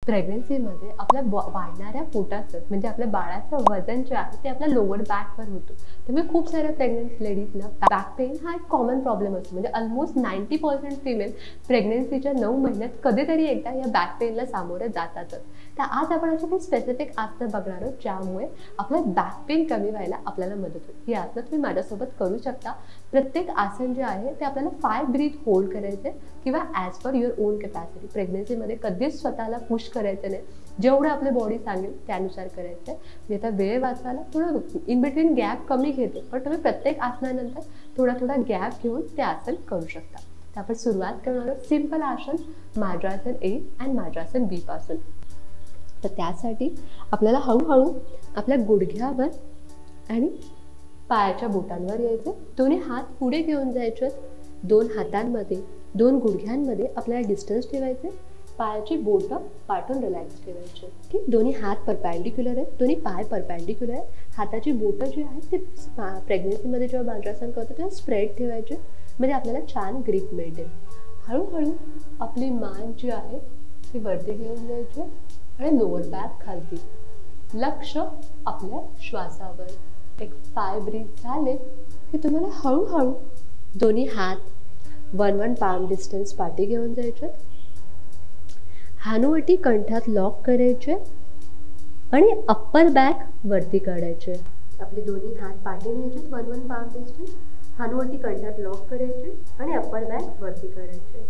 प्रेग्नन्सीमध्ये आपल्या वाढणाऱ्या पोटाचं म्हणजे आपल्या बाळाचं वजन जे आहे ते आपल्या लोअर बॅकवर होतं. त्यामुळे खूप साऱ्या प्रेग्नंट लेडीजना बॅक पेन हा एक कॉमन प्रॉब्लेम असतो. म्हणजे ऑलमोस्ट 90% फिमेल प्रेग्नन्सीच्या 9 महिन्यात कधीतरी एकदा या बॅक पेनला सामोरे जातातच. तर आज आपण अशी काही स्पेसिफिक आसनं बघणार आहोत ज्यामुळे आपलं बॅक पेन कमी व्हायला आपल्याला मदत होईल. ही आसनं तुम्ही माझ्यासोबत करू शकता. प्रत्येक आसन जे आहे ते आपल्याला 5 ब्रीथ होल्ड करायचे किंवा as per your own capacity. प्रेग्नन्सीमध्ये कधीच स्वतःला पुश करायचं नाही. जेवढं आपली बॉडी सांगेल त्यानुसार करायचं आहे. मी आता वेळ वाचवायला थोडं इन बिटवीन गॅप कमी घेते, पण तुम्ही प्रत्येक आसनानंतर थोडा गॅप घेऊन ते आसन करू शकता. तर आपण सुरुवात करणार आहोत सिंपल आसन मार्जासन ए आणि मार्जासन बी पासून. तर त्यासाठी आपल्याला हळूहळू आपल्या गुडघ्यावर आणि पायाच्या बोटांवर यायचं. दोन्ही हात पुढे घेऊन जायचे. 2 हातांमध्ये 2 गुडघ्यांमध्ये आपल्याला डिस्टन्स ठेवायचे. पायाची बोटं पाठवून रिलॅक्स ठेवायचे की दोन्ही हात परपॅन्डिक्युलर आहेत, दोन्ही पाय परपॅन्डिक्युलर आहेत. हाताची बोटं जी आहेत ते प्रेग्नन्सीमध्ये जेव्हा मार्जासन करतो तेव्हा स्प्रेड ठेवायचे, म्हणजे आपल्याला छान ग्रिप मिळते. हळूहळू आपली मान जी आहे ती वरती घेऊन जायची आणि लोअर बॅक खालती. लक्ष आपल्या श्वासावर. एक 5 ब्रीथ झाले की तुम्हाला हळूहळू दोन्ही हात 1 पाम डिस्टन्स पाठी घेऊन जायचे. हानुवटी कंठात लॉक करायचे आणि अप्पर बॅक वरती काढायचे. आपले दोन्ही हात पाठी न्यायचे 1 पाम डिस्टन्स. हानुवटी कंठात लॉक करायचे आणि अप्पर बॅक वरती काढायचे.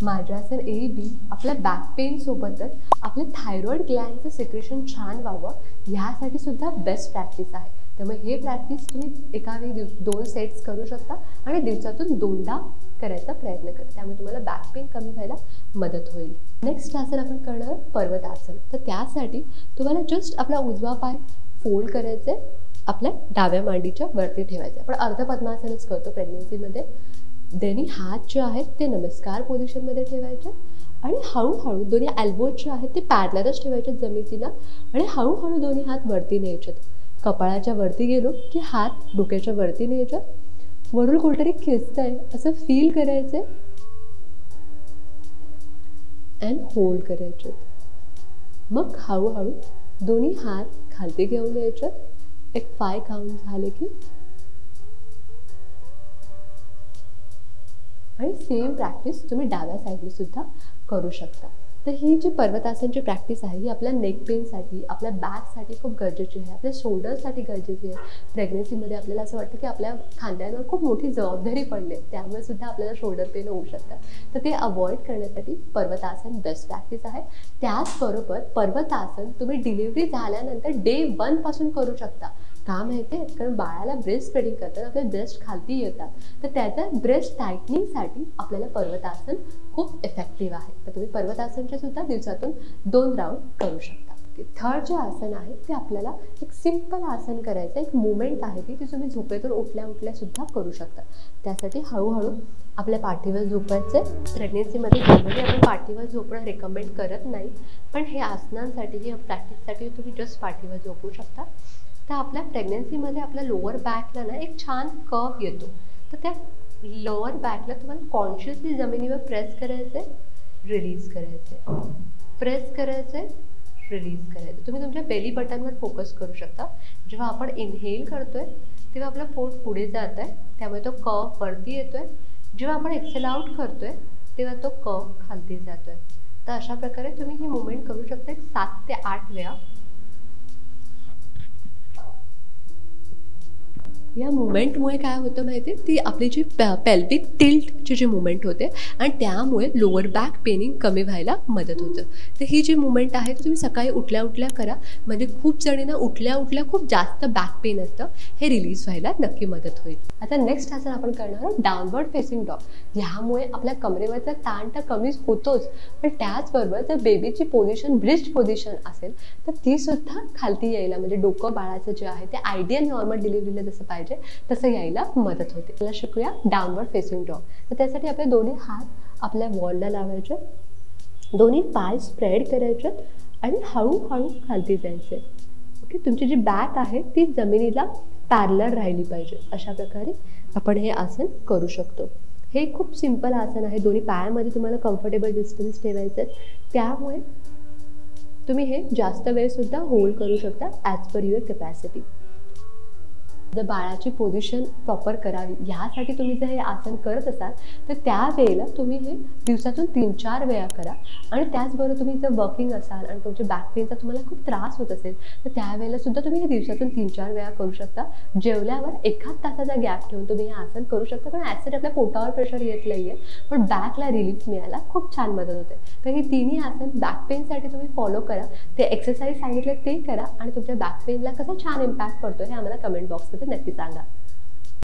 मार्जासन ए बी आपल्या बॅक पेन सोबतच आपल्या थायरॉइड ग्लँडचं सिक्रेशन छान व्हावं ह्यासाठी सुद्धा बेस्ट प्रॅक्टिस आहे. त्यामुळे हे प्रॅक्टिस तुम्ही एका वेळी 2 सेट्स करू शकता आणि दिवसातून 2दा करायचा प्रयत्न करा. त्यामुळे तुम्हाला बॅक पेन कमी व्हायला मदत होईल. नेक्स्ट आसन आपण करणार पर्वतासन. तर त्यासाठी तुम्हाला जस्ट आपला उजवा पाय फोल्ड करायचे, आपल्या डाव्या मांडीच्या वरती ठेवायचे. आपण अर्ध पद्मासनच करतो प्रेग्नन्सीमध्ये. दोन्ही हात जे आहेत ते नमस्कार पोझिशनमध्ये ठेवायचे आणि हळूहळू दोन्ही एल्बोज जे आहेत ते पॅरलरच ठेवायचे जमिनीला आणि हळूहळू दोन्ही हात वरती न्यायचे. कपाळाच्या वरती गेलो की हात डोक्याच्या वरती न्यायचे. वरून कुठेतरी खेचतंय असं फील करायचे अँड होल्ड करायचे. मग हळूहळू दोन्ही हात खालती घेऊन यायचे. एक 5 काउंट झाले की आणि सेम प्रॅक्टिस तुम्ही डाव्या साईडने सुद्धा करू शकता. तर ही जी पर्वतासनची प्रॅक्टिस आहे ही आपल्या नेक पेनसाठी, आपल्या बॅकसाठी खूप गरजेची आहे, आपल्या शोल्डरसाठी गरजेची आहे. प्रेग्नन्सीमध्ये आपल्याला असं वाटतं की आपल्या खांद्यांवर खूप मोठी जबाबदारी पडली आहे, त्यामुळे सुद्धा आपल्याला शोल्डर पेन होऊ शकतं. तर ते अवॉइड करण्यासाठी पर्वतासन बेस्ट प्रॅक्टिस आहे. त्याचबरोबर पर्वतासन तुम्ही डिलिव्हरी झाल्यानंतर डे 1 पासून करू शकता. का माहिती आहे? कारण बाळाला ब्रेस्ट फेडिंग करताना आपले ब्रेस्ट खालती येतात, तर त्याच्या ब्रेस्ट टायटनिंगसाठी आपल्याला पर्वतासन खूप इफेक्टिव्ह आहे. तर तुम्ही पर्वतासनचे सुद्धा दिवसातून 2 राऊंड करू शकता. थर्ड जे आसन आहे ते आपल्याला एक सिंपल आसन करायचं. एक मुवमेंट आहे ती तुम्ही झोपेतून उठल्या सुद्धा करू शकता. त्यासाठी हळूहळू आपल्या पाठीवर झोपायचे. प्रेग्नन्सीमध्ये जनरली आपण पाठीवर झोपणं रेकमेंड करत नाही, पण हे आसनांसाठी या प्रॅक्टिससाठी तुम्ही जस्ट पाठीवर झोपू शकता. तर आपल्या प्रेग्नन्सीमध्ये आपल्या लोअर बॅकला ना एक छान कर्व येतो. तर त्या लोअर बॅकला तुम्हाला कॉन्शियसली जमिनीवर प्रेस करायचे, रिलीज करायचे, प्रेस करायचे, रिलीज करायचे. तुम्ही तुमच्या बेली बटनवर फोकस करू शकता. जेव्हा आपण इनहेल करतोय तेव्हा आपलं पोट पुढे जात आहे, त्यामुळे तो कर्व वरती येतोय. जेव्हा आपण एक्सेल आउट करतोय तेव्हा तो कर्व खालती जातोय. तर अशा प्रकारे तुम्ही ही मुवमेंट करू शकता 7 ते 8 वेळा. या मुवमेंटमुळे काय होतं माहिती आहे, ती आपली जी पेल्विक टिल्टची जी मुवमेंट होते आणि त्यामुळे लोअर बॅक पेनिंग कमी व्हायला मदत होतं. तर ही जी मुवमेंट आहे ती तुम्ही सकाळी उठल्या करा, म्हणजे खूप जणींना उठल्या खूप जास्त बॅक पेन असतं, हे रिलीज व्हायला नक्की मदत होईल. आता नेक्स्ट आसन आपण करणार आहोत डाऊनवर्ड फेसिंग डॉग. ह्यामुळे आपल्या कमरेवरचा ताण तर कमीच होतोच, पण त्याचबरोबर जर बेबीची पोझिशन ब्रिस्ट पोझिशन असेल तर ती सुद्धा खालती यायला, म्हणजे डोकं बाळाचं जे आहे ते आयडियल नॉर्मल डिलिव्हरीला जसं पाहिजे तसं यायला मदत होते. त्याला शिकूया डाऊनवर्ड फेसिंग डॉग. तर त्यासाठी आपले दोन्ही हात आपल्या वॉलला लावायचे, दोन्ही पाय स्प्रेड करायचे आणि हळूहळू खालती जायचे. ओके, तुमची जी बॅक आहे ती जमिनीला पॅरलर राहिली पाहिजे. अशा प्रकारे आपण हे आसन करू शकतो. हे खूप सिंपल आसन आहे. दोन्ही पायामध्ये तुम्हाला कम्फर्टेबल डिस्टन्स ठेवायचं आहे. त्यामुळे तुम्ही हे जास्त वेळसुद्धा होल्ड करू शकता ॲज पर युअर कॅपॅसिटी. जर बाळाची पोझिशन प्रॉपर करावी ह्यासाठी तुम्ही जर हे आसन करत असाल तर त्यावेळेला तुम्ही हे दिवसातून 3-4 वेळा करा. आणि त्याचबरोबर तुम्ही जर वर्किंग असाल आणि तुमच्या बॅक पेनचा तुम्हाला खूप त्रास होत असेल तर त्यावेळेला सुद्धा तुम्ही हे दिवसातून 3-4 वेळा करू शकता. जेवल्यावर 1 तासाचा गॅप ठेवून तुम्ही हे आसन करू शकता. कारण ॲसिड आपल्या पोटावर प्रेशर येत नाही आहे, पण बॅकला रिलीफ मिळायला खूप छान मदत होते. तर ही तिन्ही आसन बॅक पेनसाठी तुम्ही फॉलो करा. ते एक्सरसाइज सांगितले ते करा आणि तुमच्या बॅक पेनला कसा छान इम्पॅक्ट पडतो हे आम्हाला कमेंट बॉक्समध्ये नक्की सांगा.